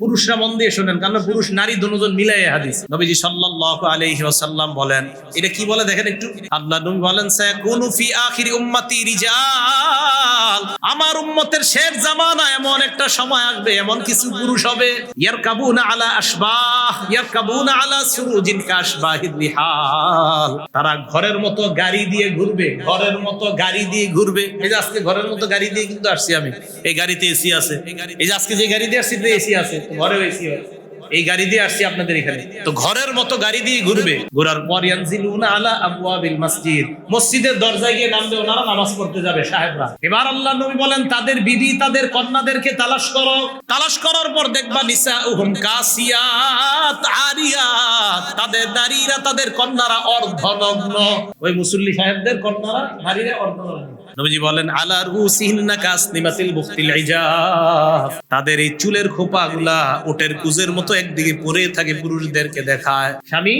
পুরুষরা মন দিয়ে শোনেন, কারণ পুরুষ নারী দুজন মিলাই হাদিস। নবীজি সাল্লাল্লাহু আলাইহি ওয়াসাল্লাম বলেন, এটা কি বলে দেখেন একটু। আল্লাহ নবী বলেন, সায়াকুনু ফি আখিরি উম্মতি রিজাল, আমার উম্মতের শেষ জামানা এমন একটা সময় আসবে, এমন কিছু পুরুষ হবে, ইয়ারকাবুনা আলা আশবাহ ইয়ারকাবুনা আলা সুরুজিন কাশবাহির রিহাল, তারা ঘরের মতো গাড়ি দিয়ে ঘুরবে, ঘরের মতো গাড়ি দিয়ে ঘুরবে। এই যে আজকে ঘরের মতো গাড়ি দিয়ে কিন্তু আসছি আমি, এই গাড়িতে এসি আছে। এই যে আজকে যে গাড়ি দিয়ে আসছি এসি আছে, ঘরেও এসি আছে, এই গাড়ি দিয়ে আসছি আপনাদের এখানে। তো ঘরের মতো গাড়ি দিয়ে ঘুরবে, ঘোরার পর ইয়ানজিলুনা আলা আবওয়াবিল মসজিদ, মসজিদের দরজায় গিয়ে নামবে, ওনারা নামাজ পড়তে যাবে সাহেবরা। এবার আল্লাহ নবী বলেন, তাদের বিবি তাদের কন্যাদেরকে তালাশ করো, তালাশ করার পর দেখবা নিসাউহুম কাসিয়াত আরিয়াত, তাদের নারীরা তাদের কন্যারা অর্ধনগ্ন। ওই মুসল্লি সাহেবদের কন্যারা নারীরা অর্ধনগ্ন। নবীজি বলেন, আলা রুসিহিন্না কাসনিমাতিল বুখতিল ইজাফ, তাদের এই চুলের খোপাগুলা ওটের কুজের মতো একদিকে পড়ে থাকে, পুরুষদেরকে দেখায়। স্বামী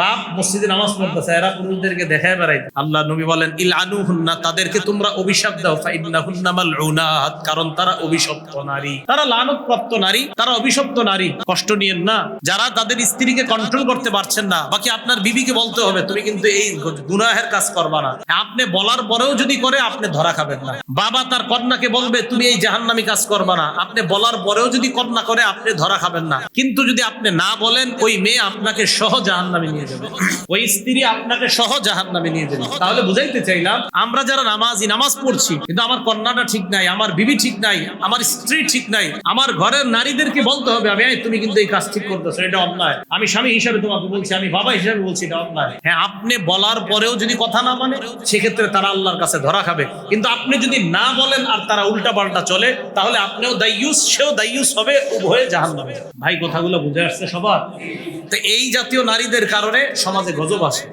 বাপ মসজিদে নামাজ পড়তেছে, এরা পুরুষদেরকে দেখায় বেড়ায়। আল্লাহ নবী বলেন, ইলআনুহুন্না, তাদেরকে তোমরা অভিশাপ দাও, ফাইন্নাহুন্না মালউনাত, কারণ তারা অভিশপ্ত নারী, তারা লানতপ্রাপ্ত নারী, তারা অভিশপ্ত নারী। কষ্ট নিয়েন না, যারা তাদের স্ত্রীকে কন্ট্রোল করতে পারছেন না, বাকি আপনার বিবিকে বলতে হবে, তুমি কিন্তু এই গুনাহের কাজ করবা না। আপনি বলার পরেও যদি করে, আপনি ধরা খাবেন না। বাবা তার কন্যাকে বলবে, তুমি এই জাহান্নামী কাজ করবা না, আপনি বলার পরেও যদি কন্যা করে, আপনি ধরা খাবেন না। কিন্তু যদি আপনি না বলেন, ওই মেয়ে আপনাকে সহ জাহান্নামে নিয়ে যাবে, ওই স্ত্রী আপনাকে সহ জাহান্নামে নিয়ে যাবে। তাহলে বুঝাইতে চাইলাম, আমরা যারা নামাজি, নামাজ পড়ছি, কিন্তু আমার কন্যাটা ঠিক নাই, আমার বিবি ঠিক নাই, আমার স্ত্রী ঠিক নাই, আমার ঘরের নারীদেরকে বলতে হবে, আমি তুমি কিন্তু এই কাজ ঠিক করতেছো, এটা অন্যায়। আমি স্বামী হিসাবে তোমাকে বলছি, আমি বাবা হিসাবে বলছি, এটা অন্যায়। হ্যাঁ, আপনি বলার পরেও যদি কথা না মানে, সেক্ষেত্রে তারা আল্লাহর কাছে ধরা খাবে। কিন্তু আপনি যদি না বলেন আর তারা উল্টা পাল্টা চলে, তাহলে আপনিও দায়ুস, সেও দায়ুস হবে, উভয়ে জাহান্নামে। ভাই, কথাগুলো বুঝে আসছে সবার? তো এই জাতীয় নারীদের কারণে সমাজে গজব আসে।